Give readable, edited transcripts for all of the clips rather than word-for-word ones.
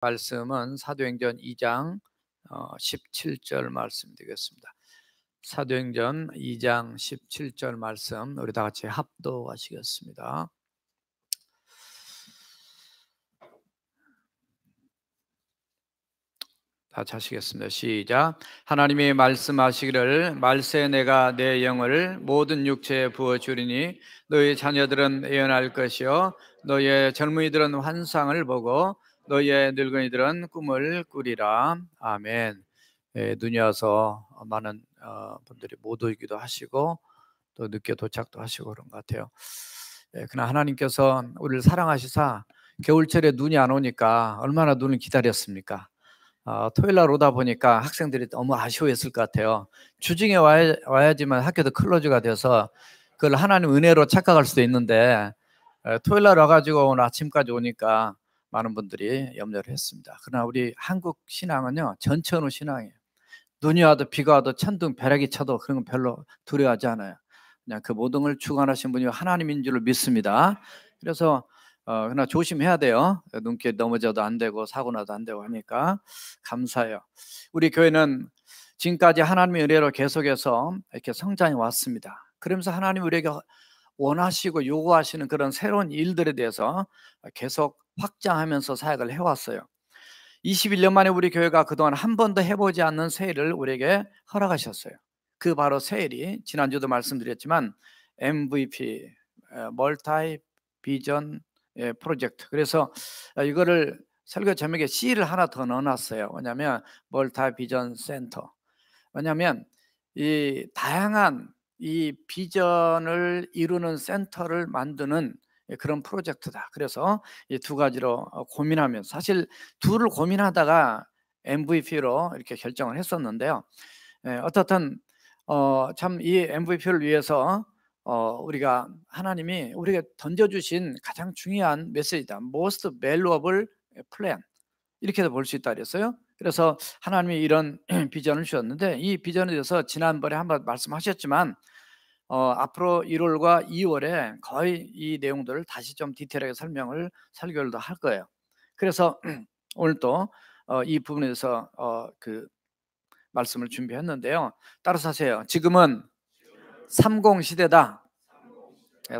말씀은 사도행전 2장 17절 말씀 되겠습니다. 사도행전 2장 17절 말씀 우리 다 같이 합독하시겠습니다. 다 하시겠습니다. 시작. 하나님이 말씀하시기를 말세 내가 내 영을 모든 육체에 부어주리니 너희 자녀들은 예언할 것이요 너희의 젊은이들은 환상을 보고 너희의 늙은이들은 꿈을 꾸리라. 아멘. 눈이 와서 많은 분들이 못 오기도 하시고 또 늦게 도착도 하시고 그런 것 같아요. 그러나 하나님께서 우리를 사랑하시사 겨울철에 눈이 안 오니까 얼마나 눈을 기다렸습니까? 토요일 날 오다 보니까 학생들이 너무 아쉬워했을 것 같아요. 주중에 와야지만 학교도 클로즈가 돼서 그걸 하나님 은혜로 착각할 수도 있는데 토요일 날 와가지고 오늘 아침까지 오니까 많은 분들이 염려를 했습니다. 그러나 우리 한국 신앙은요 전천후 신앙이에요. 눈이 와도 비가 와도 천둥 벼락이 쳐도 그런 건 별로 두려워하지 않아요. 그냥 그 모든 걸 주관하신 분이 하나님인 줄 믿습니다. 그래서 그러나 조심해야 돼요. 눈길 넘어져도 안 되고 사고 나도 안 되고 하니까 감사해요. 우리 교회는 지금까지 하나님의 은혜로 계속해서 이렇게 성장해 왔습니다. 그러면서 하나님 우리에게 원하시고 요구하시는 그런 새로운 일들에 대해서 계속 확장하면서 사역을 해왔어요. 21년 만에 우리 교회가 그동안 한 번도 해보지 않는 세일을 우리에게 허락하셨어요. 그 바로 세일이 지난주도 말씀드렸지만 MVP, 멀티 비전 프로젝트. 그래서 이거를 설교 제목에 C를 하나 더 넣어놨어요. 왜냐하면 멀티 비전 센터. 왜냐하면 이 다양한 이 비전을 이루는 센터를 만드는 그런 프로젝트다. 그래서 이 두 가지로 고민하면서 사실 둘을 고민하다가 MVP로 이렇게 결정을 했었는데요. 어떻든 참 이 MVP를 위해서 우리가 하나님이 우리가 던져주신 가장 중요한 메시지다. Most valuable plan 이렇게도 볼 수 있다 그랬어요. 그래서 하나님이 이런 비전을 주셨는데 이 비전에 대해서 지난번에 한번 말씀하셨지만 앞으로 1월과 2월에 거의 이 내용들을 다시 좀 디테일하게 설교를 더 할 거예요. 그래서 오늘 또 이 부분에 대해서 그 말씀을 준비했는데요. 따라서 하세요. 지금은 30 시대다.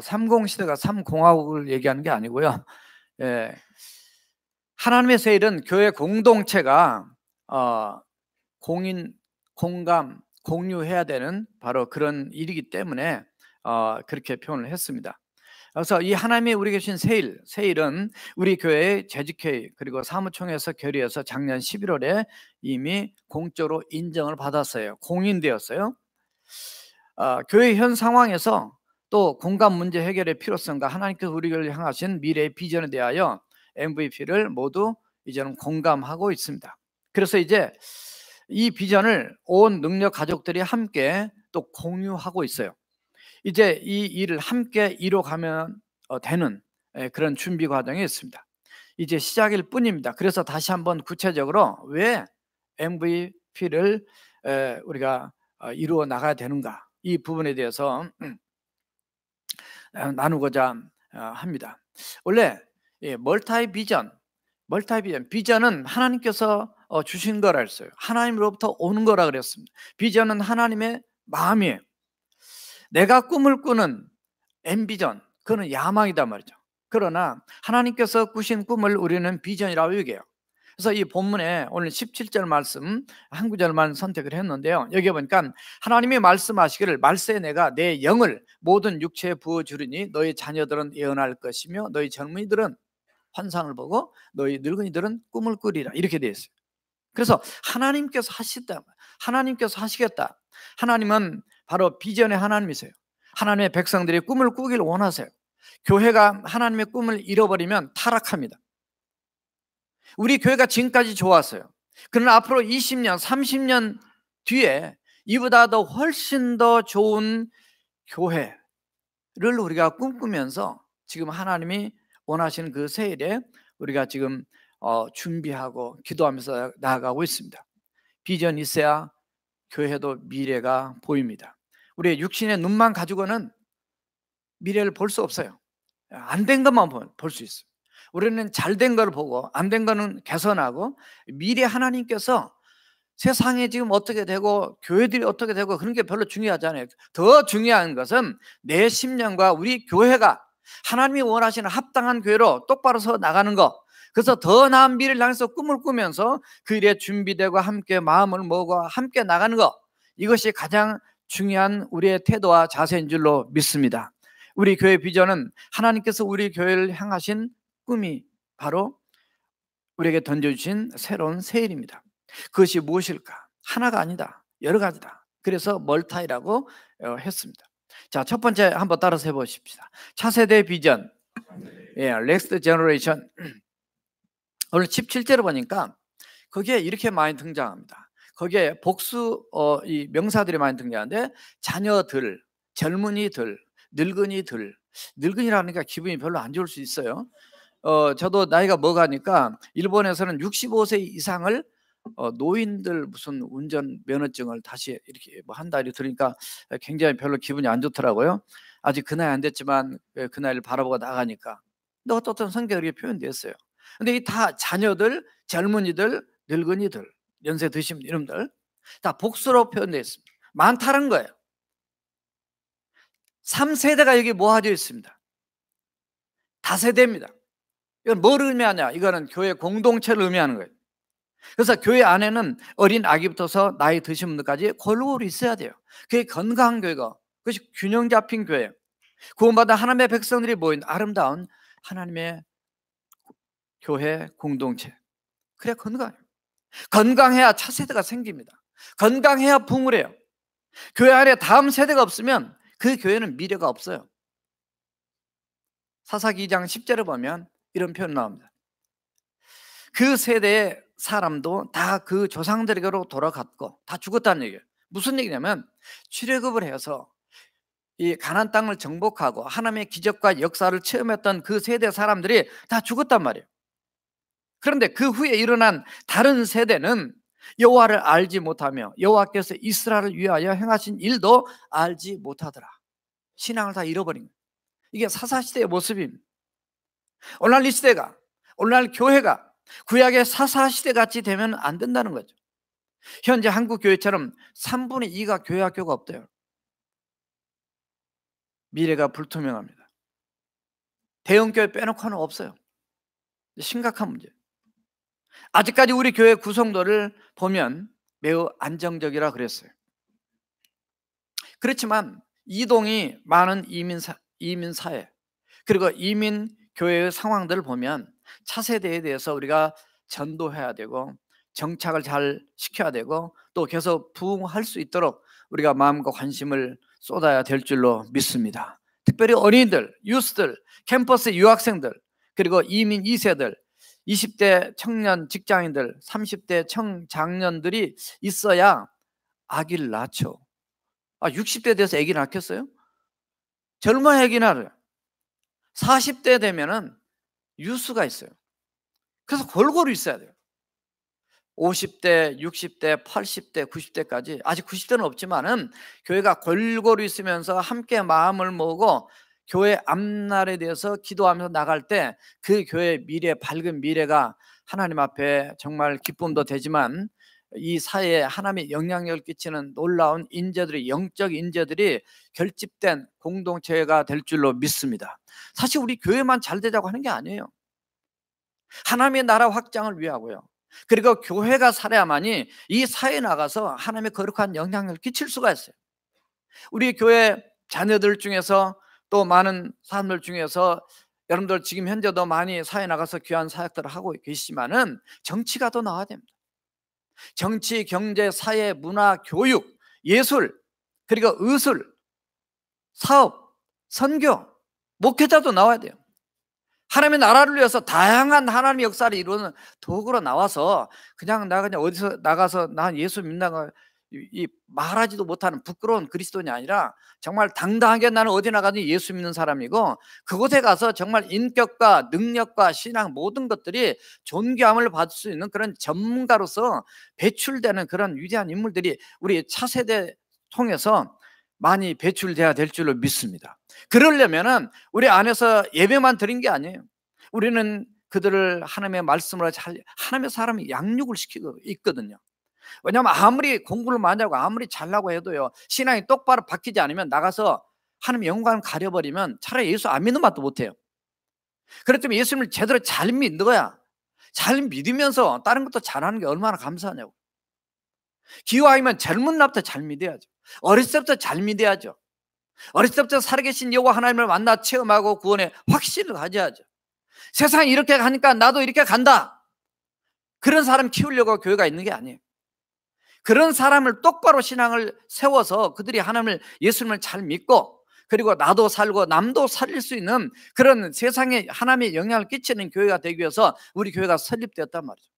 30 시대가 3공화국을 얘기하는 게 아니고요. 예. 하나님의 세일은 교회 공동체가 공인, 공감, 공유해야 되는 바로 그런 일이기 때문에 그렇게 표현을 했습니다. 그래서 이 하나님이 우리에게 주신 세일은 우리 교회의 재직회의 그리고 사무총회에서 결의해서 작년 11월에 이미 공적으로 인정을 받았어요. 공인되었어요. 교회 현 상황에서 또 공감 문제 해결의 필요성과 하나님께서 우리를 향하신 미래의 비전에 대하여 MVP를 모두 이제는 공감하고 있습니다. 그래서 이제 이 비전을 온 능력 가족들이 함께 또 공유하고 있어요. 이제 이 일을 함께 이뤄가면 되는 그런 준비 과정이 있습니다. 이제 시작일 뿐입니다. 그래서 다시 한번 구체적으로 왜 MVP를 우리가 이루어 나가야 되는가 이 부분에 대해서 나누고자 합니다. 원래 멀티 비전은 하나님께서 주신 거라 했어요. 하나님으로부터 오는 거라 그랬습니다. 비전은 하나님의 마음이에요. 내가 꿈을 꾸는 앰비전, 그거는 야망이단 말이죠. 그러나 하나님께서 꾸신 꿈을 우리는 비전이라고 얘기해요. 그래서 이 본문에 오늘 17절 말씀 한 구절만 선택을 했는데요. 여기 보니까 하나님이 말씀하시기를 말세에 내가 내 영을 모든 육체에 부어주리니 너희 자녀들은 예언할 것이며 너희 젊은이들은 환상을 보고 너희 늙은이들은 꿈을 꾸리라 이렇게 되어 있어요. 그래서 하나님께서 하시다, 하나님께서 하시겠다. 하나님은 바로 비전의 하나님이세요. 하나님의 백성들이 꿈을 꾸길 원하세요. 교회가 하나님의 꿈을 잃어버리면 타락합니다. 우리 교회가 지금까지 좋았어요. 그러나 앞으로 20년, 30년 뒤에 이보다 더 훨씬 더 좋은 교회를 우리가 꿈꾸면서 지금 하나님이 원하시는 그 세일에 우리가 지금 준비하고 기도하면서 나아가고 있습니다. 비전이 있어야 교회도 미래가 보입니다. 우리의 육신의 눈만 가지고는 미래를 볼 수 없어요. 안 된 것만 볼 수 있어요. 우리는 잘된 걸 보고 안 된 거는 개선하고, 미래 하나님께서 세상이 지금 어떻게 되고 교회들이 어떻게 되고 그런 게 별로 중요하지 않아요. 더 중요한 것은 내 심령과 우리 교회가 하나님이 원하시는 합당한 교회로 똑바로 서 나가는 것. 그래서 더 나은 미래를 향해서 꿈을 꾸면서 그 일에 준비되고 함께 마음을 모으고 함께 나가는 것, 이것이 가장 중요한 우리의 태도와 자세인 줄로 믿습니다. 우리 교회 비전은 하나님께서 우리 교회를 향하신 꿈이 바로 우리에게 던져주신 새로운 세일입니다. 그것이 무엇일까? 하나가 아니다, 여러 가지다. 그래서 멀타이라고 했습니다. 자, 첫 번째 한번 따라서 해보십시다. 차세대 비전, 넥스트 제너레이션. 오늘 17절을 보니까 거기에 이렇게 많이 등장합니다. 거기에 복수 이 명사들이 많이 등장하는데, 자녀들, 젊은이들, 늙은이들. 늙은이라니까 기분이 별로 안 좋을 수 있어요. 저도 나이가 먹으니까 일본에서는 65세 이상을 노인들 무슨 운전 면허증을 다시 이렇게 뭐 한다 이렇게 들으니까 굉장히 별로 기분이 안 좋더라고요. 아직 그 나이 안 됐지만 그 나이를 바라보고 나가니까. 근데 어떤 성격이 이렇게 표현됐어요. 근데 이 다 자녀들, 젊은이들, 늙은이들, 연세 드신 이름들 다 복수로 표현되어 있습니다. 많다는 거예요. 3세대가 여기 모아져 있습니다. 다세대입니다. 이건 뭘 의미하냐? 이거는 교회 공동체를 의미하는 거예요. 그래서 교회 안에는 어린 아기부터서 나이 드신 분들까지 골고루 있어야 돼요. 그게 건강한 교회가, 그것이 균형 잡힌 교회, 구원받은 하나님의 백성들이 모인 아름다운 하나님의 교회 공동체. 그래 건강해요. 건강해야 차세대가 생깁니다. 건강해야 부흥을 해요. 교회 안에 다음 세대가 없으면 그 교회는 미래가 없어요. 사사기 2장 10절에 보면 이런 표현 나옵니다. 그 세대의 사람도 다 그 조상들에게로 돌아갔고 다 죽었다는 얘기예요. 무슨 얘기냐면 출애굽을 해서 이 가나안 땅을 정복하고 하나님의 기적과 역사를 체험했던 그 세대 사람들이 다 죽었단 말이에요. 그런데 그 후에 일어난 다른 세대는 여호와를 알지 못하며 여호와께서 이스라엘을 위하여 행하신 일도 알지 못하더라. 신앙을 다 잃어버린 거예요. 이게 사사시대의 모습입니다. 오늘날 이 시대가, 오늘날 교회가 구약의 사사시대 같이 되면 안 된다는 거죠. 현재 한국 교회처럼 3분의 2가 교회 학교가 없대요. 미래가 불투명합니다. 대형교회 빼놓고는 없어요. 심각한 문제. 아직까지 우리 교회 구성도를 보면 매우 안정적이라 그랬어요. 그렇지만 이동이 많은 이민 사회, 그리고 이민 교회의 상황들을 보면 차세대에 대해서 우리가 전도해야 되고 정착을 잘 시켜야 되고 또 계속 부흥할 수 있도록 우리가 마음과 관심을 쏟아야 될 줄로 믿습니다. 특별히 어린이들, 유스들, 캠퍼스 유학생들, 그리고 이민 2세들, 20대 청년 직장인들, 30대 청장년들이 있어야 아기를 낳죠. 60대 돼서 아기 낳겠어요? 젊어야 아기 낳아요. 40대 되면은 유수가 있어요. 그래서 골고루 있어야 돼요. 50대, 60대, 80대, 90대까지, 아직 90대는 없지만은 교회가 골고루 있으면서 함께 마음을 모으고 교회 앞날에 대해서 기도하면서 나갈 때 그 교회의 미래, 밝은 미래가 하나님 앞에 정말 기쁨도 되지만 이 사회에 하나님의 영향력을 끼치는 놀라운 인재들이, 영적 인재들이 결집된 공동체가 될 줄로 믿습니다. 사실 우리 교회만 잘 되자고 하는 게 아니에요. 하나님의 나라 확장을 위하고요, 그리고 교회가 살아야만이 이 사회에 나가서 하나님의 거룩한 영향력을 끼칠 수가 있어요. 우리 교회 자녀들 중에서 또 많은 사람들 중에서 여러분들 지금 현재도 많이 사회에 나가서 귀한 사역들을 하고 계시지만은 정치가 더 나와야 됩니다. 정치, 경제, 사회, 문화, 교육, 예술, 그리고 의술, 사업, 선교, 목회자도 나와야 돼요. 하나님의 나라를 위해서 다양한 하나님의 역사를 이루는 도구로 나와서 그냥 어디서 나가서 난 예수 믿는다고 이 말하지도 못하는 부끄러운 그리스도인이 아니라 정말 당당하게 나는 어디 나가든 예수 믿는 사람이고, 그곳에 가서 정말 인격과 능력과 신앙 모든 것들이 존귀함을 받을 수 있는 그런 전문가로서 배출되는 그런 위대한 인물들이 우리 차세대 통해서 많이 배출돼야 될 줄로 믿습니다. 그러려면은 우리 안에서 예배만 드린 게 아니에요. 우리는 그들을 하나님의 말씀으로 하나님의 사람이 양육을 시키고 있거든요. 왜냐하면 아무리 공부를 많이 하고 아무리 잘나고 해도요, 신앙이 똑바로 바뀌지 않으면 나가서 하나님의 영광을 가려버리면 차라리 예수 안 믿는 맛도 못해요. 그렇다면 예수님을 제대로 잘 믿어야, 잘 믿으면서 다른 것도 잘하는 게 얼마나 감사하냐고. 기왕이면 젊은 날부터 잘 믿어야죠. 어렸을 때부터 잘 믿어야죠. 어렸을 때부터 살아계신 여호와 하나님을 만나 체험하고 구원의 확신을 가져야죠. 세상이 이렇게 가니까 나도 이렇게 간다, 그런 사람 키우려고 교회가 있는 게 아니에요. 그런 사람을 똑바로 신앙을 세워서 그들이 하나님을, 예수님을 잘 믿고, 그리고 나도 살고 남도 살릴 수 있는 그런 세상에 하나님의 영향을 끼치는 교회가 되기 위해서 우리 교회가 설립되었단 말이죠.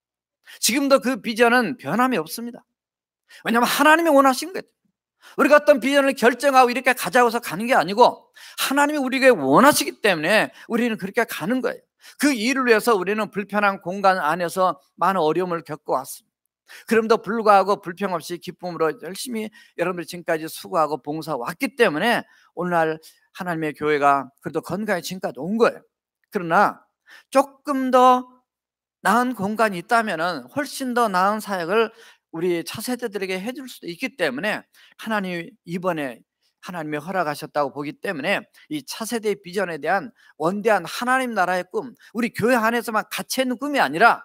지금도 그 비전은 변함이 없습니다. 왜냐하면 하나님이 원하신 거예요. 우리가 어떤 비전을 결정하고 이렇게 가자고 해서 가는 게 아니고, 하나님이 우리에게 원하시기 때문에 우리는 그렇게 가는 거예요. 그 일을 위해서 우리는 불편한 공간 안에서 많은 어려움을 겪어왔습니다. 그럼에도 불구하고 불평 없이 기쁨으로 열심히 여러분들이 지금까지 수고하고 봉사해 왔기 때문에 오늘날 하나님의 교회가 그래도 건강히 지금까지 온 거예요. 그러나 조금 더 나은 공간이 있다면 훨씬 더 나은 사역을 우리 차세대들에게 해줄 수도 있기 때문에, 하나님이 이번에 하나님이 허락하셨다고 보기 때문에 이 차세대의 비전에 대한 원대한 하나님 나라의 꿈, 우리 교회 안에서만 갇혀 있는 꿈이 아니라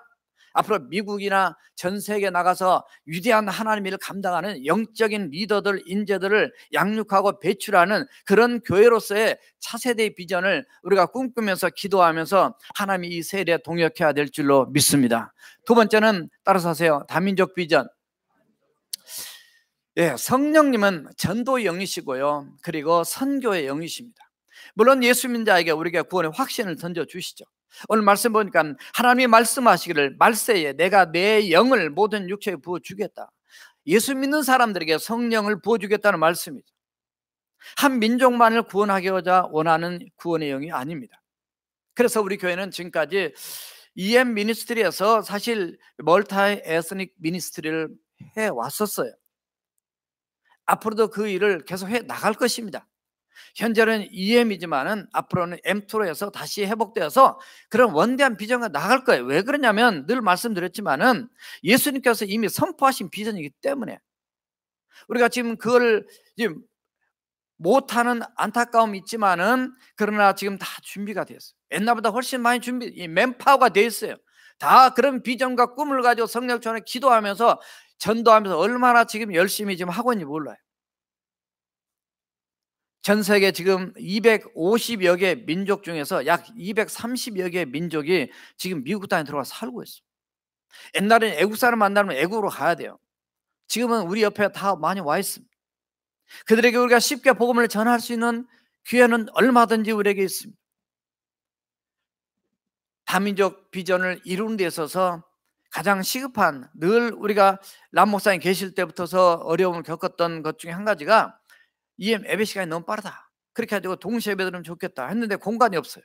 앞으로 미국이나 전 세계에 나가서 위대한 하나님의 일을 감당하는 영적인 리더들, 인재들을 양육하고 배출하는 그런 교회로서의 차세대의 비전을 우리가 꿈꾸면서 기도하면서 하나님이 이 세대에 동역해야 될 줄로 믿습니다. 두 번째는 따라서 하세요. 다민족 비전. 성령님은 전도의 영이시고요, 그리고 선교의 영이십니다. 물론 예수 믿는 자에게 우리가 구원의 확신을 던져주시죠. 오늘 말씀 보니까 하나님이 말씀하시기를 말세에 내가 내 영을 모든 육체에 부어주겠다. 예수 믿는 사람들에게 성령을 부어주겠다는 말씀이죠. 한 민족만을 구원하고자 원하는 구원의 영이 아닙니다. 그래서 우리 교회는 지금까지 EM 미니스트리에서 사실 멀티 에스닉 미니스트리를 해왔었어요. 앞으로도 그 일을 계속 해 나갈 것입니다. 현재는 EM이지만은 앞으로는 M2로 해서 다시 회복되어서 그런 원대한 비전과 나갈 거예요. 왜 그러냐면 늘 말씀드렸지만은 예수님께서 이미 선포하신 비전이기 때문에, 우리가 지금 그걸 지금 못하는 안타까움이 있지만은, 그러나 지금 다 준비가 됐어요. 옛날보다 훨씬 많이 이 맨파워가 돼 있어요. 다 그런 비전과 꿈을 가지고 성령처럼 기도하면서 전도하면서 얼마나 지금 열심히 지금 하고 있는지 몰라요. 전 세계 지금 250여 개 민족 중에서 약 230여 개의 민족이 지금 미국 땅에 들어가 살고 있어요. 옛날에는 애국 사람 만나면 애국으로 가야 돼요. 지금은 우리 옆에 다 많이 와 있습니다. 그들에게 우리가 쉽게 복음을 전할 수 있는 기회는 얼마든지 우리에게 있습니다. 다민족 비전을 이루는 데 있어서 가장 시급한, 늘 우리가 람 목사님 계실 때부터서 어려움을 겪었던 것 중에 한 가지가 EM 예배 시간이 너무 빠르다. 그렇게 가지고 동시에 예배 드리면 좋겠다 했는데 공간이 없어요.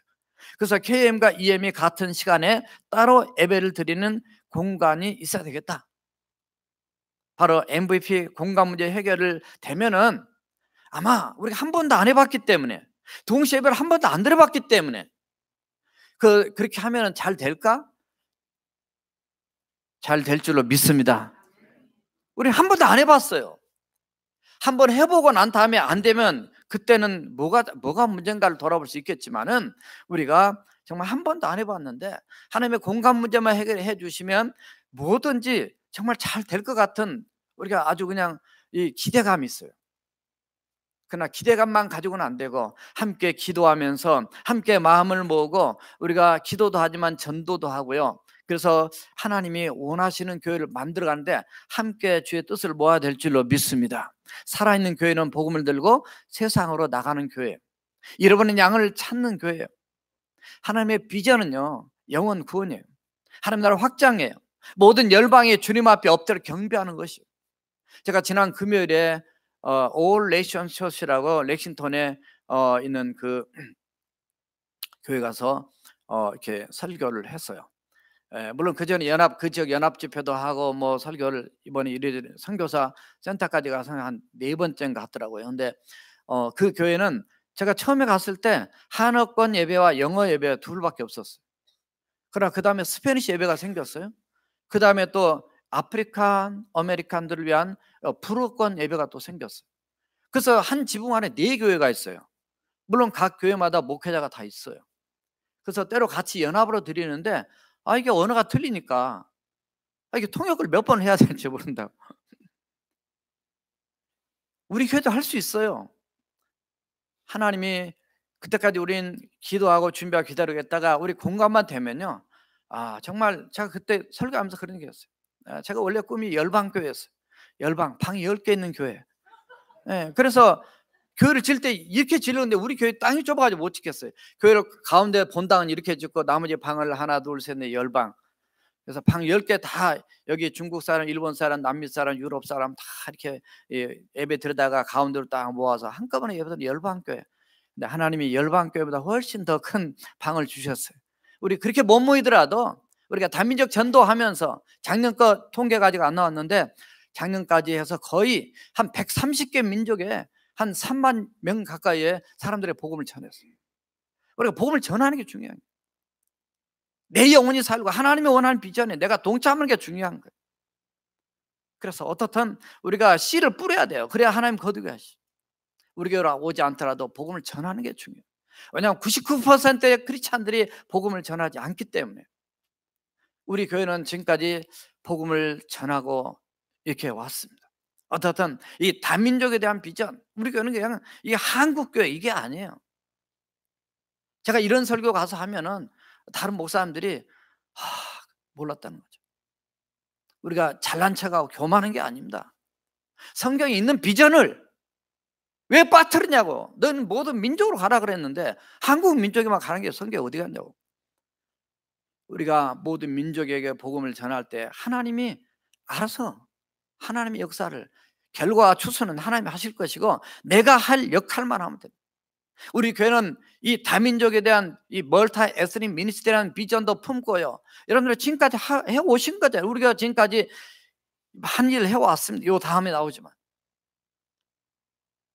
그래서 KM과 EM이 같은 시간에 따로 예배를 드리는 공간이 있어야 되겠다. 바로 MVP 공간 문제 해결을 되면은, 아마 우리가 한 번도 안 해봤기 때문에, 동시에 예배를 한 번도 안 드려봤기 때문에 그렇게 하면은 잘 될까? 잘 될 줄로 믿습니다. 우리 한 번도 안 해봤어요. 한번 해보고 난 다음에 안 되면 그때는 뭐가 문제인가를 돌아볼 수 있겠지만은, 우리가 정말 한 번도 안 해봤는데 하나님의 공간 문제만 해결해 주시면 뭐든지 정말 잘 될 것 같은, 우리가 아주 그냥 이 기대감이 있어요. 그러나 기대감만 가지고는 안 되고, 함께 기도하면서 함께 마음을 모으고, 우리가 기도도 하지만 전도도 하고요. 그래서 하나님이 원하시는 교회를 만들어가는데 함께 주의 뜻을 모아야 될 줄로 믿습니다. 살아있는 교회는 복음을 들고 세상으로 나가는 교회, 잃어버린 양을 찾는 교회예요. 하나님의 비전은요, 영원 구원이에요. 하나님 나라 확장이에요. 모든 열방이 주님 앞에 엎드려 경배하는 것이에요. 제가 지난 금요일에 All Nation Church라고 렉싱턴에 있는 그 교회 가서 이렇게 설교를 했어요. 물론 그 전에 그 지역 연합 집회도 하고 뭐 설교를 이번에 이래저래 선교사 센터까지 가서 한 4번째인가 갔더라고요. 근데 그 교회는 제가 처음에 갔을 때 한어권 예배와 영어 예배 둘밖에 없었어요. 그러나 그 다음에 스페니시 예배가 생겼어요. 그 다음에 또 아프리칸 아메리칸들을 위한 불어권 예배가 또 생겼어요. 그래서 한 지붕 안에 4교회가 있어요. 물론 각 교회마다 목회자가 다 있어요. 그래서 때로 같이 연합으로 드리는데 이게 언어가 틀리니까 이게 통역을 몇 번 해야 될지 모른다고. 우리 교회도 할 수 있어요. 하나님이 그때까지 우린 기도하고 준비하고 기다리겠다가 우리 공감만 되면요, 정말 제가 그때 설교하면서 그런 얘기였어요. 제가 원래 꿈이 열방교회였어요. 열방, 방이 10개 있는 교회. 그래서 교회를 질 때 이렇게 지르는데 우리 교회 땅이 좁아가지고 못 짓겠어요. 교회를 가운데 본당은 이렇게 짓고 나머지 방을 하나 둘 셋 넷 10방. 그래서 방 10개 다 여기 중국 사람, 일본 사람, 남미 사람, 유럽 사람 다 이렇게 예배 드리다가 가운데로 딱 모아서 한꺼번에 예배드리는 열방교회. 근데 하나님이 열방교회보다 훨씬 더 큰 방을 주셨어요. 우리 그렇게 못 모이더라도 우리가 다민족 전도하면서 작년 거 통계가 아직 안 나왔는데 작년까지 해서 거의 한 130개 민족에 한 3만 명 가까이의 사람들의 복음을 전했어요. 우리가 복음을 전하는 게 중요해요. 내 영혼이 살고 하나님이 원하는 비전에 내가 동참하는 게 중요한 거예요. 그래서 어떻든 우리가 씨를 뿌려야 돼요. 그래야 하나님 거두게 하시. 우리 교회로 오지 않더라도 복음을 전하는 게 중요해요. 왜냐하면 99%의 크리스찬들이 복음을 전하지 않기 때문에. 우리 교회는 지금까지 복음을 전하고 이렇게 왔습니다. 어떻든 이 다민족에 대한 비전, 우리 교회는 그냥 이게 한국교회 이게 아니에요. 제가 이런 설교 가서 하면은 다른 목사님들이 몰랐다는 거죠. 우리가 잘난 척하고 교만한 게 아닙니다. 성경에 있는 비전을 왜 빠뜨리냐고. 너는 모든 민족으로 가라 그랬는데 한국 민족에만 가는 게 성경에 어디 갔냐고. 우리가 모든 민족에게 복음을 전할 때 하나님이 알아서 하나님의 역사를 결과 추수는 하나님이 하실 것이고 내가 할 역할만 하면 됩니다. 우리 교회는 이 다민족에 대한 이 멀티 에스닉 미니스트리라는 비전도 품고요. 여러분들 지금까지 해오신 거잖아요. 우리가 지금까지 한 일을 해왔습니다. 요 다음에 나오지만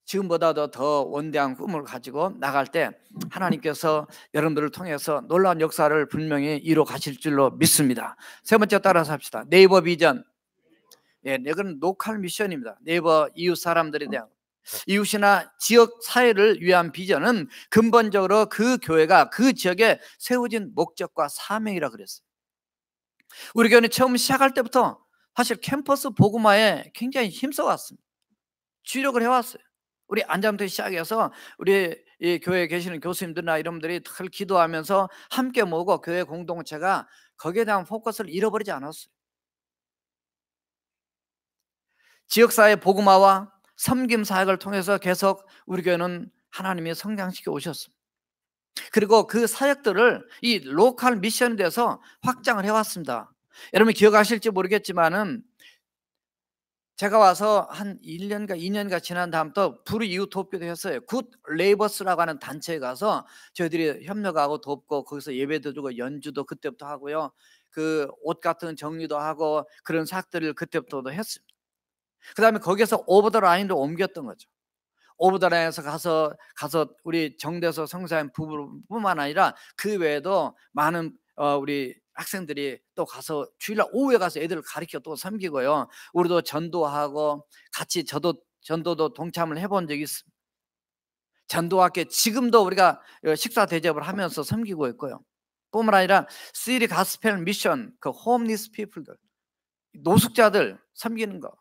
지금보다도 더 원대한 꿈을 가지고 나갈 때 하나님께서 여러분들을 통해서 놀라운 역사를 분명히 이뤄 가실 줄로 믿습니다. 세 번째 따라서 합시다. 네이버 비전. 이건 로컬 미션입니다. 네이버 이웃 사람들에 대한 이웃이나 지역 사회를 위한 비전은 근본적으로 그 교회가 그 지역에 세워진 목적과 사명이라 그랬어요. 우리 교회는 처음 시작할 때부터 사실 캠퍼스 복음화에 굉장히 힘써왔습니다. 주력을 해왔어요. 우리 안장부터 시작해서 우리 이 교회에 계시는 교수님들이나 이런 분들이 늘 기도하면서 함께 모으고 교회 공동체가 거기에 대한 포커스를 잃어버리지 않았어요. 지역사회 복음화와 섬김 사역을 통해서 계속 우리 교회는 하나님이 성장시켜 오셨습니다. 그리고 그 사역들을 이 로컬 미션에 대해서 확장을 해왔습니다. 여러분 기억하실지 모르겠지만은 제가 와서 한 1년가 2년가 지난 다음부터 불 이웃 돕기도 했어요. 굿 레이버스라고 하는 단체에 가서 저희들이 협력하고 돕고 거기서 예배도 주고 연주도 그때부터 하고요. 그 옷 같은 정리도 하고 그런 사역들을 그때부터도 했습니다. 그 다음에 거기서 오버 더 라인으로 옮겼던 거죠. 오브 더 라인에서 가서 우리 정대서 성사님 부부뿐만 아니라 그 외에도 많은 우리 학생들이 또 가서 주일날 오후에 가서 애들을 가르쳐 또 섬기고요. 우리도 전도하고 같이 전도도 동참을 해본 적이 있습니다. 전도학교 지금도 우리가 식사 대접을 하면서 섬기고 있고요. 뿐만 아니라 시리 가스펠 미션 그 홈리스 피플들 노숙자들 섬기는 거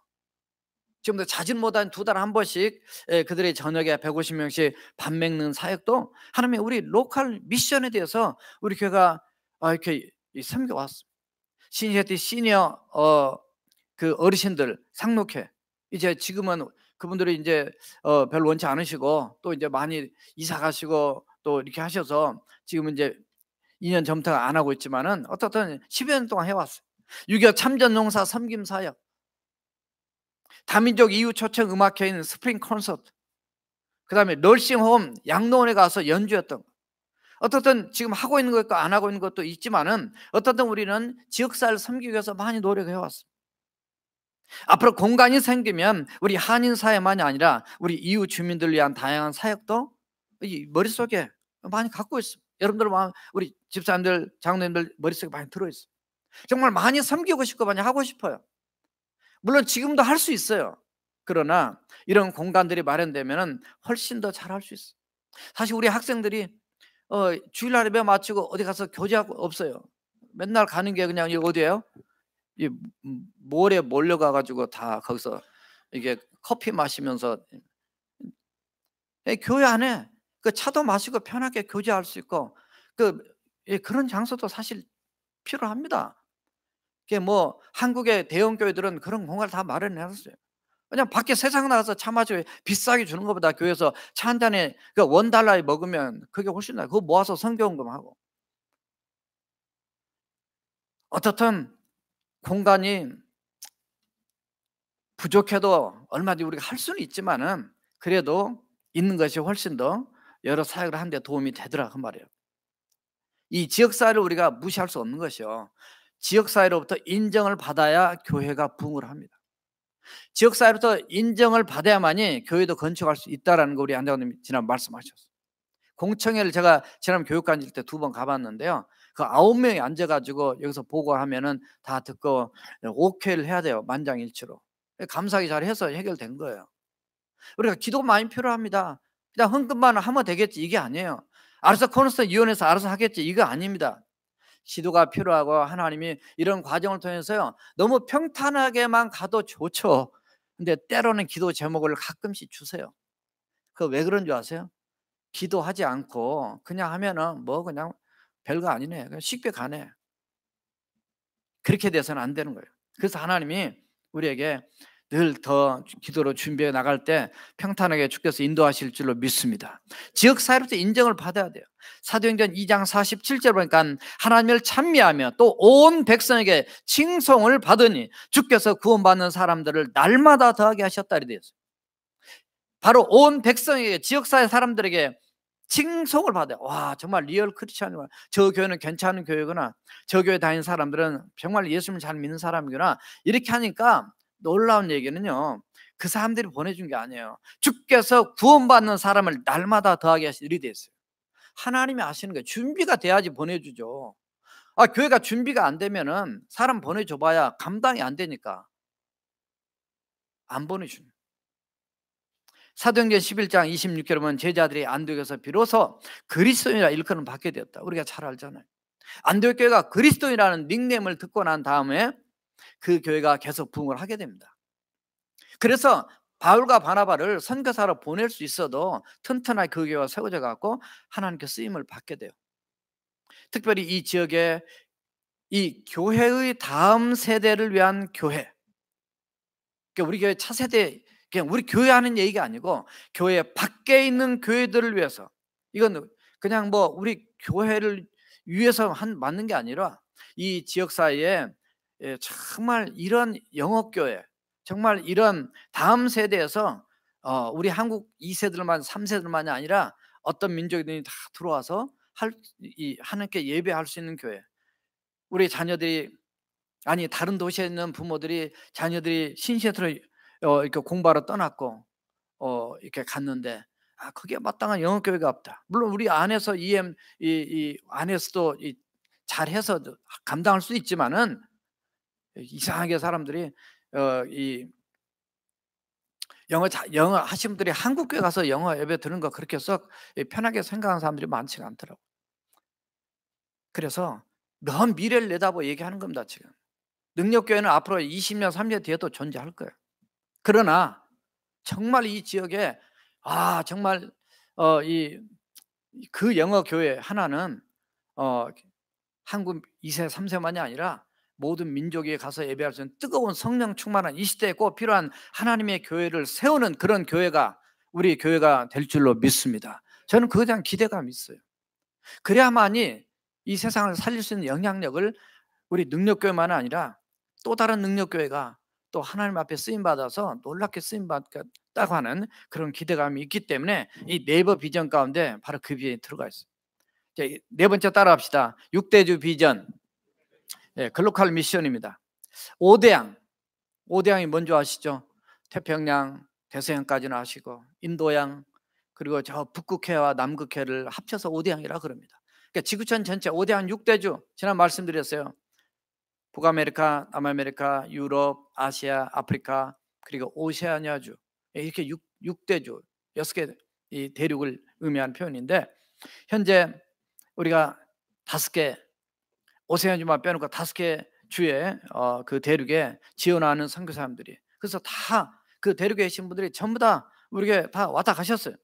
지금도 자진 못한 2달에 한 번씩 그들의 저녁에 150명씩 밥 먹는 사역도 하나님의 우리 로컬 미션에 대해서 우리 교회가 이렇게 섬겨왔습니다. 시니어 그 어르신들 상록회 이제 지금은 그분들이 이제 별로 원치 않으시고 또 이제 많이 이사 가시고 또 이렇게 하셔서 지금은 이제 2년 전부터 안 하고 있지만은 어떻든 10여 년 동안 해왔어요. 6.25 참전용사 섬김 사역 다민족 이웃 초청 음악회인 스프링 콘서트 그 다음에 널싱홈 양로원에 가서 연주했던 거. 어떻든 지금 하고 있는 것도 안 하고 있는 것도 있지만은 어떻든 우리는 지역사회를 섬기기 위해서 많이 노력해 왔습니다. 앞으로 공간이 생기면 우리 한인 사회만이 아니라 우리 이웃 주민들을 위한 다양한 사역도 이 머릿속에 많이 갖고 있습니다. 여러분들 마음, 우리 집사님들, 장로님들 머릿속에 많이 들어있어요. 정말 많이 섬기고 싶고 많이 하고 싶어요. 물론 지금도 할 수 있어요. 그러나 이런 공간들이 마련되면 훨씬 더 잘할 수 있어요. 사실 우리 학생들이 주일날 예배 마치고 어디 가서 교제하고 없어요. 맨날 가는 게 그냥 이 어디예요? 이 몰에 몰려가 가지고 다 거기서 이게 커피 마시면서, 교회 안에 그 차도 마시고 편하게 교제할 수 있고, 그 그런 장소도 사실 필요합니다. 그게 뭐 한국의 대형 교회들은 그런 공간을 다 마련해 놨어요. 그냥 밖에 세상 나가서 차 마시고 비싸게 주는 것보다 교회에서 차 한 잔에 그 $1에 먹으면 그게 훨씬 나아요. 그거 모아서 선교헌금하고. 어떻든 공간이 부족해도 얼마든지 우리가 할 수는 있지만은 그래도 있는 것이 훨씬 더 여러 사역을 하는 데 도움이 되더라 그 말이에요. 이 지역사회를 우리가 무시할 수 없는 것이요. 지역사회로부터 인정을 받아야 교회가 부흥을 합니다. 지역사회로부터 인정을 받아야만이 교회도 건축할 수 있다는 거 우리 안장님 지난 말씀하셨어요. 공청회를 제가 지난 교육관일 때 2번 가봤는데요. 그 9명이 앉아가지고 여기서 보고하면은 다 듣고 오케이를 해야 돼요. 만장일치로. 감사하게 잘해서 해결된 거예요. 우리가 기도가 많이 필요합니다. 그냥 헌금만 하면 되겠지 이게 아니에요. 알아서 코너스톤 위원회에서 알아서 하겠지 이거 아닙니다. 기도가 필요하고 하나님이 이런 과정을 통해서요. 너무 평탄하게만 가도 좋죠. 근데 때로는 기도 제목을 가끔씩 주세요. 그 왜 그런 줄 아세요? 기도하지 않고 그냥 하면은 뭐 그냥 별거 아니네. 그냥 쉽게 가네. 그렇게 돼서는 안 되는 거예요. 그래서 하나님이 우리에게 늘 더 기도로 준비해 나갈 때 평탄하게 주께서 인도하실 줄로 믿습니다. 지역사회로부터 인정을 받아야 돼요. 사도행전 2장 47절 보니까 하나님을 찬미하며 또 온 백성에게 칭송을 받으니 주께서 구원받는 사람들을 날마다 더하게 하셨다 이렇게 되어 있어요. 바로 온 백성에게, 지역사회 사람들에게 칭송을 받아요. 와, 정말 리얼 크리스찬이구나. 저 교회는 괜찮은 교회구나. 저 교회 다니는 사람들은 정말 예수님을 잘 믿는 사람이구나. 이렇게 하니까 놀라운 얘기는요, 그 사람들이 보내준 게 아니에요. 주께서 구원받는 사람을 날마다 더하게 하시 일이 됐어요. 하나님이 아시는 거예요. 준비가 돼야지 보내주죠. 교회가 준비가 안 되면은 사람 보내줘봐야 감당이 안 되니까 안 보내주는 거예요. 사도행전 11장 26절에 보면 제자들이 안디옥에서 비로소 그리스도인이라 일컬음을 받게 되었다. 우리가 잘 알잖아요. 안디옥 교회가 그리스도인이라는 닉네임을 듣고 난 다음에 그 교회가 계속 부흥을 하게 됩니다. 그래서 바울과 바나바를 선교사로 보낼 수 있어도 튼튼하게 그 교회가 세워져 갖고 하나님께 쓰임을 받게 돼요. 특별히 이 지역에 이 교회의 다음 세대를 위한 교회, 그러니까 우리 교회 차세대, 그냥 우리 교회 하는 얘기가 아니고 교회 밖에 있는 교회들을 위해서, 이건 그냥 뭐 우리 교회를 위해서 맞는 게 아니라 이 지역사회에 정말 이런 영업교회, 정말 이런 다음 세대에서 우리 한국 2세들만 3세들만이 아니라 어떤 민족들이 다 들어와서 하나님께 예배할 수 있는 교회, 우리 자녀들이, 아니 다른 도시에 있는 부모들이 자녀들이 신시내로 이렇게 공부하러 떠났고 이렇게 갔는데 거기에 마땅한 영어교회가 없다. 물론 우리 안에서 이 안에서도 잘해서 감당할 수 있지만은 이상하게 사람들이 이 영어 하신 분들이 한국 교회 가서 영어 예배 드는 거 그렇게 썩 편하게 생각하는 사람들이 많지가 않더라고. 그래서 먼 미래를 내다보고 얘기하는 겁니다. 지금 능력교회는 앞으로 20년 30년 뒤에도 존재할 거예요. 그러나 정말 이 지역에 정말 이 그 영어 교회 하나는 한국 2세 3세만이 아니라 모든 민족이 가서 예배할 수 있는 뜨거운 성령 충만한 이 시대에 꼭 필요한 하나님의 교회를 세우는 그런 교회가 우리 교회가 될 줄로 믿습니다. 저는 그거에 대한 기대감이 있어요. 그래야만이 이 세상을 살릴 수 있는 영향력을 우리 능력교회만 아니라 또 다른 능력교회가 또 하나님 앞에 쓰임받아서 놀랍게 쓰임받다고 하는 그런 기대감이 있기 때문에 이 네이버 비전 가운데 바로 그 비전이 들어가 있어요. 네 번째 따라합시다. 6대주 비전, 글로컬 미션입니다. 5대양이 뭔지 아시죠? 태평양, 대서양까지는 아시고 인도양, 그리고 저 북극해와 남극해를 합쳐서 5대양이라 그럽니다. 그러니까 지구촌 전체 5대양 6대주 지난 말씀드렸어요. 북아메리카, 남아메리카, 유럽, 아시아, 아프리카, 그리고 오세아니아주, 이렇게 6대주 6개 이 대륙을 의미하는 표현인데, 현재 우리가 5개 오세아니아주만 빼놓고 5개 주의 그 대륙에 지원하는 선교사님들이, 그래서 다 그 대륙에 계신 분들이 전부 다 우리에게 다 왔다 가셨어요.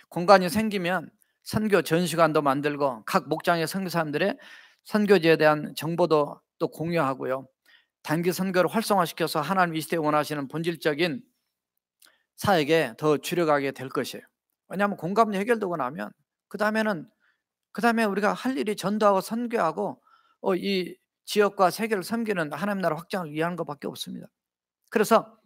공간이 생기면 선교 전시관도 만들고 각 목장의 선교사님들의 선교지에 대한 정보도 또 공유하고요. 단기 선교를 활성화시켜서 하나님 이 시대에 원하시는 본질적인 사역에 더 주력하게 될 것이에요. 왜냐하면 공감이 해결되고 나면 그 다음에 우리가 할 일이 전도하고 선교하고 이 지역과 세계를 섬기는 하나님 나라 확장을 위한 것밖에 없습니다. 그래서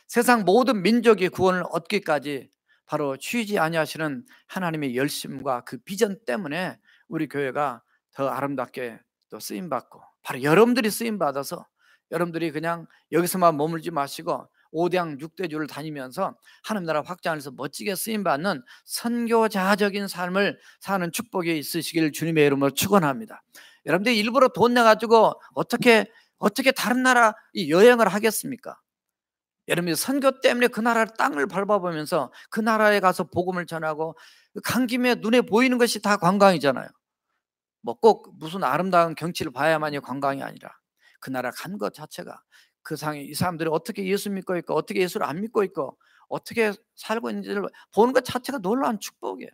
세상 모든 민족이 구원을 얻기까지 바로 쉬지 아니하시는 하나님의 열심과 그 비전 때문에 우리 교회가 더 아름답게 또 쓰임받고, 바로 여러분들이 쓰임받아서 여러분들이 그냥 여기서만 머물지 마시고 5대양 6대주를 다니면서 하나님 나라 확장해서 멋지게 쓰임받는 선교자적인 삶을 사는 축복이 있으시길 주님의 이름으로 축원합니다. 여러분들이 일부러 돈 내가지고 어떻게 다른 나라 여행을 하겠습니까? 여러분이 선교 때문에 그 나라 땅을 밟아보면서 그 나라에 가서 복음을 전하고, 간 김에 눈에 보이는 것이 다 관광이잖아요. 뭐 꼭 무슨 아름다운 경치를 봐야만이 관광이 아니라 그 나라 간 것 자체가, 그 상에 이 사람들이 어떻게 예수 믿고 있고 어떻게 예수를 안 믿고 있고 어떻게 살고 있는지를 보는 것 자체가 놀라운 축복이에요.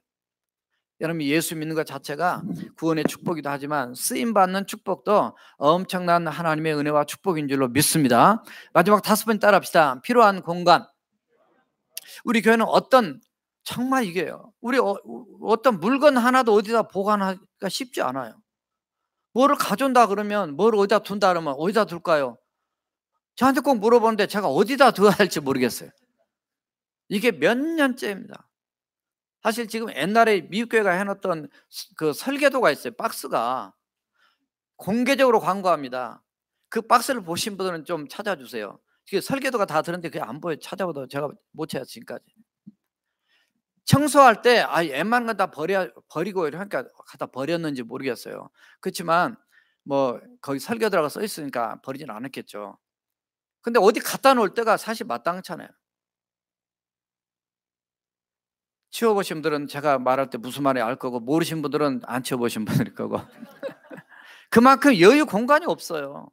여러분이 예수 믿는 것 자체가 구원의 축복이기도 하지만 쓰임받는 축복도 엄청난 하나님의 은혜와 축복인 줄로 믿습니다. 마지막 5번 따라합시다. 필요한 공간. 우리 교회는 정말 이게요, 우리 어떤 물건 하나도 어디다 보관하기가 쉽지 않아요. 뭐를 가져온다 그러면, 뭐를 어디다 둔다 그러면 어디다 둘까요? 저한테 꼭 물어보는데 제가 어디다 둬야 할지 모르겠어요. 이게 몇 년째입니다. 사실 지금 옛날에 미국 교회가 해놨던 그 설계도가 있어요. 박스가 공개적으로 광고합니다. 그 박스를 보신 분들은 좀 찾아주세요. 이게 설계도가 다 들었는데 그게 안 보여요. 찾아봐도 제가 못 찾았어요, 지금까지. 청소할 때 웬만한 건 다 버리고 이러니까 갖다 버렸는지 모르겠어요. 그렇지만 뭐 거기 설계도라고 써 있으니까 버리진 않았겠죠. 근데 어디 갖다 놓을 때가 사실 마땅찮아요. 치워보신 분들은 제가 말할 때 무슨 말인지 알 거고, 모르신 분들은 안 치워보신 분일 거고. 그만큼 여유 공간이 없어요.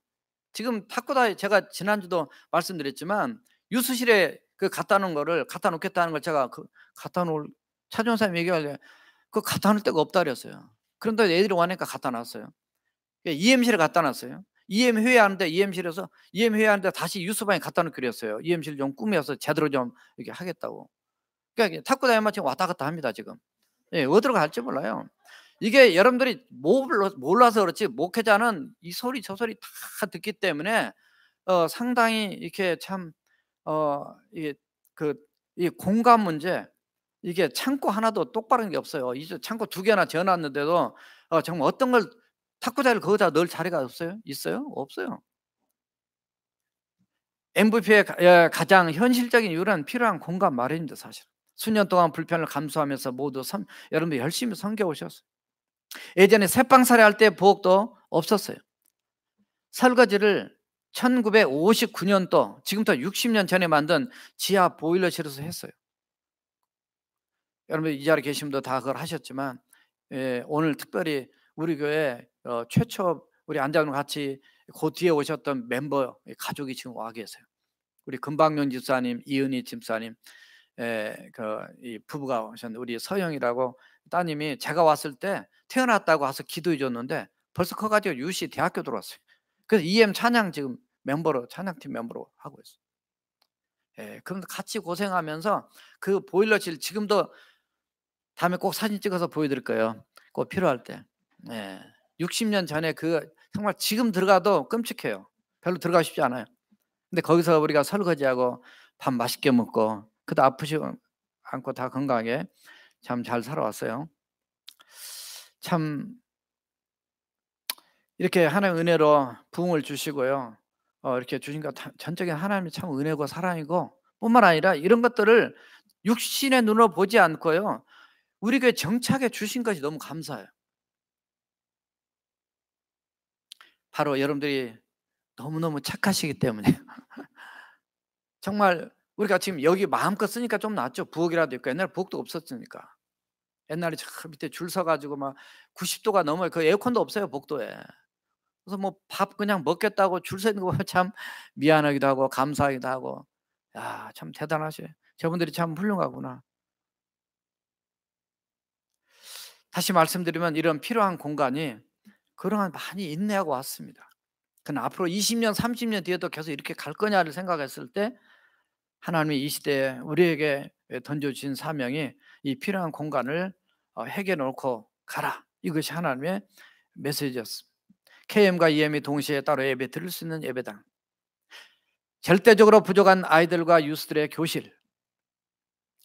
지금 탁구다, 제가 지난주도 말씀드렸지만 유수실에 그 갖다 놓은 거를 갖다 놓겠다는 걸 제가 갖다 놓을 차준사님 얘기하길래 그 갖다 놓을 데가 없다 그랬어요. 그런데 애들이 원하니까 갖다 놨어요. EM실에 갖다 놨어요. EM 회의하는데 EM실에서 EM 회의하는데 다시 유수방에 갖다 놓기로 했어요. EM실 좀 꾸며서 제대로 좀 이렇게 하겠다고. 그러니까 탁구다니만 지금 왔다 갔다 합니다 지금. 어디로 갈지 몰라요. 이게 여러분들이 몰라서 그렇지, 목회자는 이 소리 저 소리 다 듣기 때문에 상당히 이렇게 참 이게 이 공간 문제, 이게 창고 하나도 똑바른 게 없어요. 이제 창고 2개나 지어놨는데도 정말 어떤 걸 탁구대를 거기다 넣을 자리가 없어요? 있어요? 없어요. MVP의 가장 현실적인 이유는 필요한 공간 마련입니다. 사실 수년 동안 불편을 감수하면서 모두 여러분들 열심히 섬겨 오셨어요. 예전에 새빵살이 할 때 부엌도 없었어요. 설거지를 1959년도 지금부터 60년 전에 만든 지하 보일러실에서 했어요. 여러분 이 자리에 계신 분도 다 그걸 하셨지만, 오늘 특별히 우리 교회 최초 우리 안장님 같이 그 뒤에 오셨던 멤버 가족이 지금 와 계세요. 우리 금방용 집사님, 이은희 집사님, 이 부부가 오셨는데, 우리 서영이라고 따님이 제가 왔을 때 태어났다고 와서 기도해 줬는데 벌써 커가지고 유시 대학교 들어왔어요. 그래서 EM 찬양 지금 찬양팀 멤버로 하고 있어요. 그럼 같이 고생하면서 그 보일러실 지금도 다음에 꼭 사진 찍어서 보여드릴 거예요. 꼭 필요할 때. 60년 전에 정말 지금 들어가도 끔찍해요. 별로 들어가고 싶지 않아요. 근데 거기서 우리가 설거지하고 밥 맛있게 먹고, 그도 아프지 않고 다 건강하게 참 잘 살아왔어요. 참 이렇게 하나님의 은혜로 부흥을 주시고요. 이렇게 주신 것 전적인 하나님이 참 은혜고 사랑이고, 뿐만 아니라 이런 것들을 육신의 눈으로 보지 않고요, 우리 교회 정착해 주신 것이 너무 감사해요. 바로 여러분들이 너무너무 착하시기 때문이에요. 정말 우리가 지금 여기 마음껏 쓰니까 좀 낫죠. 부엌이라도 있고. 옛날에 부엌도 없었으니까. 옛날에 저 밑에 줄 서 가지고 막 90 도가 넘어요. 그 에어컨도 없어요, 복도에. 그래서 뭐 밥 그냥 먹겠다고 줄 서 있는 거 보면 참 미안하기도 하고 감사하기도 하고. 야 참 대단하셔요. 저분들이 참 훌륭하구나. 다시 말씀드리면 이런 필요한 공간이 그동안 많이 인내하고 왔습니다. 그러나 앞으로 20 년, 30년 뒤에도 계속 이렇게 갈 거냐를 생각했을 때 하나님이 이 시대에 우리에게 던져 주신 사명이 이 필요한 공간을 해결해 놓고 가라. 이것이 하나님의 메시지였습니다. KM과 EM이 동시에 따로 예배 드릴 수 있는 예배당, 절대적으로 부족한 아이들과 유스들의 교실,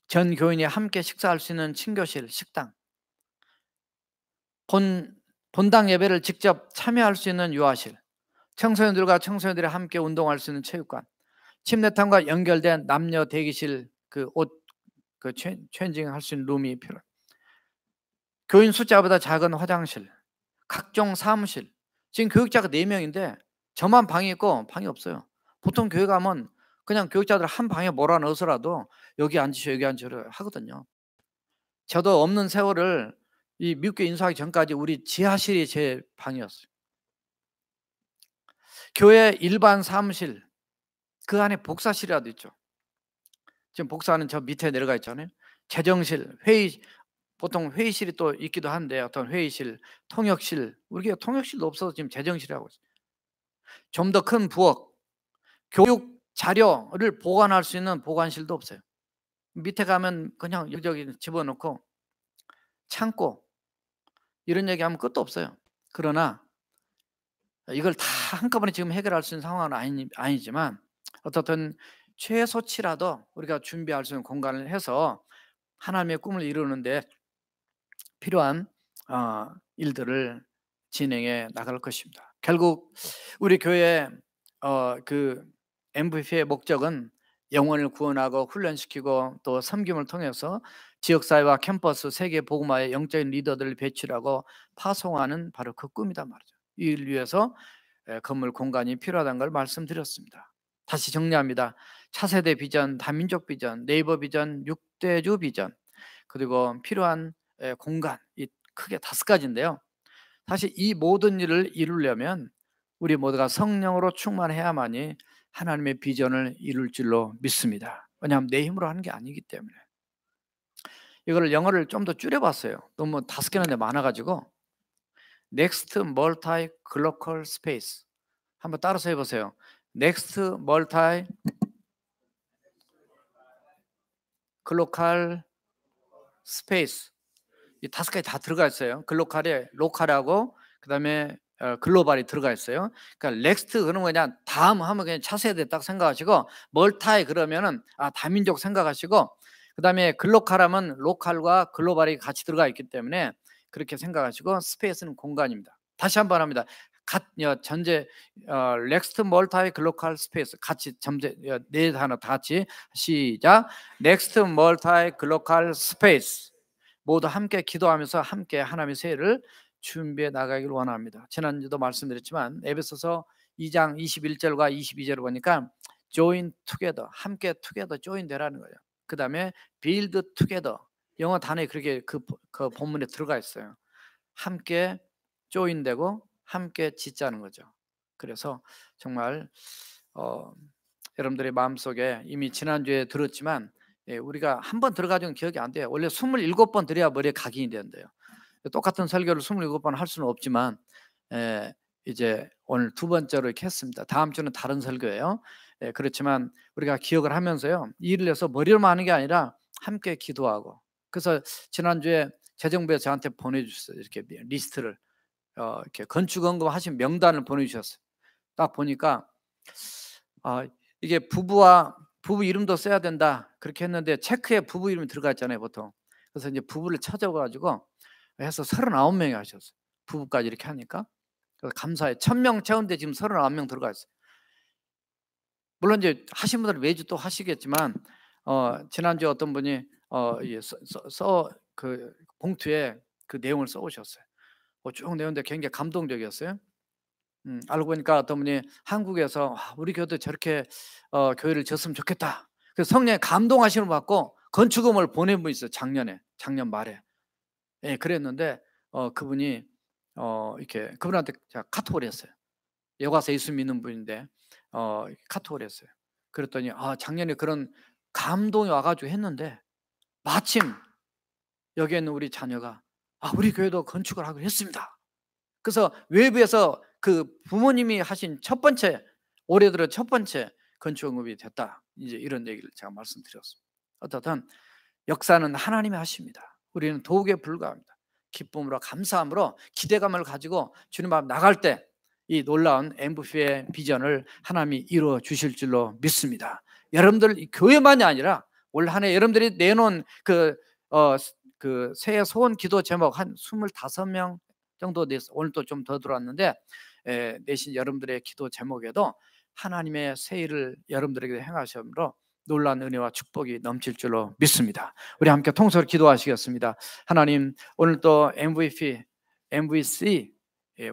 전 교인이 함께 식사할 수 있는 친교실, 식당, 본당 예배를 직접 참여할 수 있는 유아실, 청소년들과 청소년들이 함께 운동할 수 있는 체육관, 침례탕과 연결된 남녀 대기실, 그 옷 체인징 할 수 있는 룸이 필요, 교인 숫자보다 작은 화장실, 각종 사무실. 지금 교육자가 4 명인데 저만 방이 있고 방이 없어요. 보통 교회 가면 그냥 교육자들 한 방에 몰아넣어서라도 여기 앉으셔 여기 앉으라 하거든요. 저도 없는 세월을 이 미국에 인수하기 전까지 우리 지하실이 제 방이었어요. 교회 일반 사무실 그 안에 복사실이라도 있죠. 지금 복사는 저 밑에 내려가 있잖아요. 재정실, 회의, 보통 회의실이 또 있기도 한데 어떤 회의실, 통역실, 우리가 통역실도 없어서 지금 재정실을 하고 있어요. 좀 더 큰 부엌, 교육 자료를 보관할 수 있는 보관실도 없어요. 밑에 가면 그냥 여기저기 집어넣고 창고, 이런 얘기하면 끝도 없어요. 그러나 이걸 다 한꺼번에 지금 해결할 수 있는 상황은 아니지만 어떻든 최소치라도 우리가 준비할 수 있는 공간을 해서 하나님의 꿈을 이루는데 필요한 일들을 진행해 나갈 것입니다. 결국 우리 교회 그 MVP의 목적은 영혼을 구원하고 훈련시키고 또 섬김을 통해서 지역사회와 캠퍼스, 세계 복음화의 영적인 리더들을 배출하고 파송하는 바로 그 꿈이단 말이죠. 이를 위해서 건물 공간이 필요하다는 걸 말씀드렸습니다. 다시 정리합니다. 차세대 비전, 다민족 비전, 네이버 비전, 6대주 비전, 그리고 필요한 공간, 이 크게 5가지인데요. 사실 이 모든 일을 이루려면 우리 모두가 성령으로 충만해야만이 하나님의 비전을 이룰 줄로 믿습니다. 왜냐하면 내 힘으로 하는 게 아니기 때문에. 이거를 영어를 좀 더 줄여봤어요. 너무 5개나 많아가지고 Next Multi Global Space 한번 따라서 해보세요. Next Multi Global Space. 이 5가지 다 들어가 있어요. 글로컬에 로컬하고 그다음에 글로벌이 들어가 있어요. 그러니까 넥스트 그러면 그냥 다음 하면 그냥 차세대 딱 생각하시고, 멀타이 그러면은 다민족 생각하시고, 그다음에 글로컬하면 로컬과 글로벌이 같이 들어가 있기 때문에 그렇게 생각하시고, 스페이스는 공간입니다. 다시 한번 합니다. 전제 넥스트 멀타이 글로컬 스페이스 같이 전제 네 단어 다 같이 시작. 넥스트 멀타이 글로컬 스페이스. 모두 함께 기도하면서 함께 하나님의 세를 준비해 나가기를 원합니다. 지난주도 말씀드렸지만 에베소서 2장 21절과 22절을 보니까 join together, 함께 together, join 되라는 거예요. 그 다음에 build together, 영어 단어에 그렇게 그 본문에 들어가 있어요. 함께 join 되고 함께 짓자는 거죠. 그래서 정말 여러분들의 마음속에 이미 지난주에 들었지만 우리가 한 번 들어가지고는 기억이 안 돼요. 원래 27번 들어야 머리에 각인이 된대요. 똑같은 설교를 27번 할 수는 없지만 이제 오늘 2번째로 이렇게 했습니다. 다음 주는 다른 설교예요. 그렇지만 우리가 기억을 하면서요, 일을 해서 머리로만 하는 게 아니라 함께 기도하고. 그래서 지난주에 재정부에서 저한테 보내주셨어요. 이렇게 리스트를 이렇게 건축원금 하신 명단을 보내주셨어요. 딱 보니까 이게 부부 이름도 써야 된다 그렇게 했는데 체크에 부부 이름이 들어가 있잖아요 보통. 그래서 이제 부부를 찾아가지고 해서 39명이 하셨어요. 부부까지 이렇게 하니까. 그래서 감사해. 1000명 채운데 지금 39명 들어가 있어요. 물론 이제 하신 분들은 매주 또 하시겠지만 지난주에 어떤 분이 그 봉투에 그 내용을 써 오셨어요. 쭉 내는데 굉장히 감동적이었어요. 알고 보니까 어떤 분이 한국에서 우리 교회도 저렇게 교회를 지었으면 좋겠다. 그래서 성령의 감동하심을 받고 건축금을 보낸 분이 있어요. 작년 말에. 예, 그랬는데 그분이 이렇게 그분한테 제가 카톡을 했어요. 여가서 예수 믿는 분인데 카톡을 했어요. 그랬더니 작년에 그런 감동이 와가지고 했는데 마침 여기에 있는 우리 자녀가 우리 교회도 건축을 하기로 했습니다. 그래서 외부에서 그 부모님이 하신 올해 들어 첫 번째 건축업이 됐다. 이제 이런 얘기를 제가 말씀드렸습니다. 어떻든 역사는 하나님이 하십니다. 우리는 도구에 불과합니다. 기쁨으로 감사함으로 기대감을 가지고 주님 앞 나갈 때 이 놀라운 MVP의 비전을 하나님이 이루어 주실 줄로 믿습니다. 여러분들 교회만이 아니라 올 한 해 여러분들이 내놓은 그 새해 소원 기도 제목 한 25명 정도 내서 오늘 또 좀 더 들어왔는데 내신 여러분들의 기도 제목에도 하나님의 새해를 여러분들에게 행하심으로 놀라운 은혜와 축복이 넘칠 줄로 믿습니다. 우리 함께 통성으로 기도하시겠습니다. 하나님, 오늘 또 MVC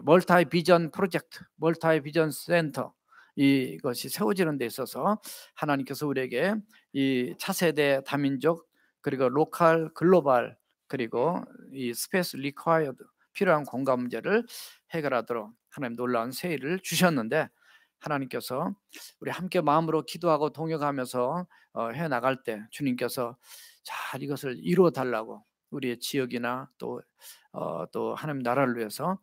멀티 비전 프로젝트, 멀티 비전 센터 이것이 세워지는 데 있어서 하나님께서 우리에게 이 차세대 다민족 그리고 로컬 글로벌 그리고 이 스페이스 리콰이어드 필요한 공간 문제를 해결하도록 하나님 놀라운 새해를 주셨는데 하나님께서 우리 함께 마음으로 기도하고 동역하면서 해나갈 때 주님께서 잘 이것을 이루어 달라고 우리의 지역이나 또 하나님 나라를 위해서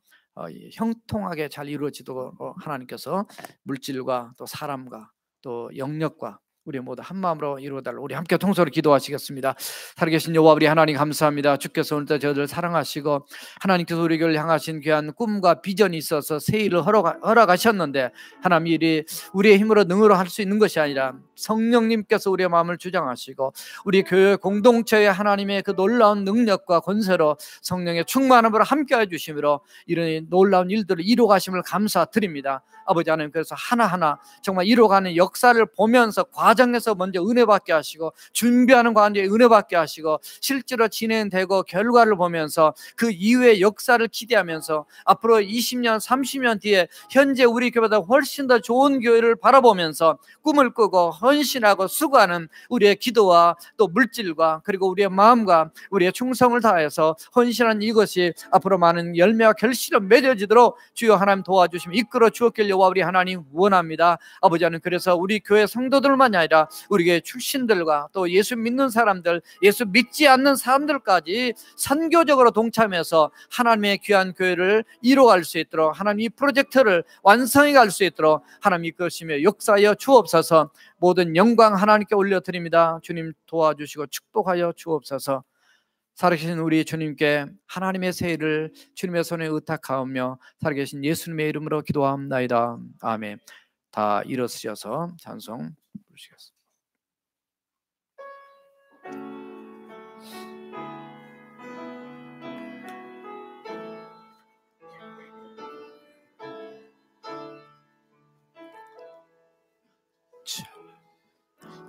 형통하게 잘 이루어지도록 하나님께서 물질과 또 사람과 또 영역과 우리 모두 한 마음으로 이루어달라고 우리 함께 통성으로 기도하시겠습니다. 살아계신 여호와 우리 하나님 감사합니다. 주께서 오늘도 저희를 사랑하시고 하나님께서 우리를 향하신 귀한 꿈과 비전이 있어서 새해를 허락하셨는데 하나님 일이 우리의 힘으로 능으로 할 수 있는 것이 아니라 성령님께서 우리의 마음을 주장하시고 우리 교회 공동체의 하나님의 그 놀라운 능력과 권세로 성령의 충만함으로 함께해 주심으로 이런 놀라운 일들을 이루어가심을 감사드립니다. 아버지 하나님, 그래서 하나하나 정말 이루어가는 역사를 보면서 과정에서 먼저 은혜 받게 하시고 준비하는 과정에 은혜 받게 하시고 실제로 진행되고 결과를 보면서 그 이후의 역사를 기대하면서 앞으로 20년 30년 뒤에 현재 우리 교회보다 훨씬 더 좋은 교회를 바라보면서 꿈을 꾸고 헌신하고 수고하는 우리의 기도와 또 물질과 그리고 우리의 마음과 우리의 충성을 다해서 헌신한 이것이 앞으로 많은 열매와 결실로 맺어지도록 주여 하나님 도와주시면 이끌어 주었길 여호와 우리 하나님 원합니다. 아버지 하나님, 그래서 우리 교회 성도들만이 아니라 우리 교회 출신들과 또 예수 믿는 사람들, 예수 믿지 않는 사람들까지 선교적으로 동참해서 하나님의 귀한 교회를 이루어갈 수 있도록 하나님 이 프로젝트를 완성해 갈 수 있도록 하나님 이끄시며 역사하여 주옵소서. 모든 영광 하나님께 올려드립니다. 주님 도와주시고 축복하여 주옵소서. 살아계신 우리 주님께 하나님의 새해를 주님의 손에 의탁하오며 살아계신 예수님의 이름으로 기도합나이다. 아멘. 다 일어서셔서 찬송 부르시겠습니다.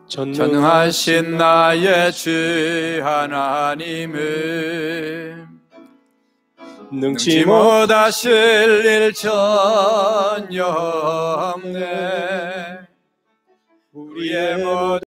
전능하신 나의 주 하나님은 능치 못하실 일 전혀 없네. 우리의 모든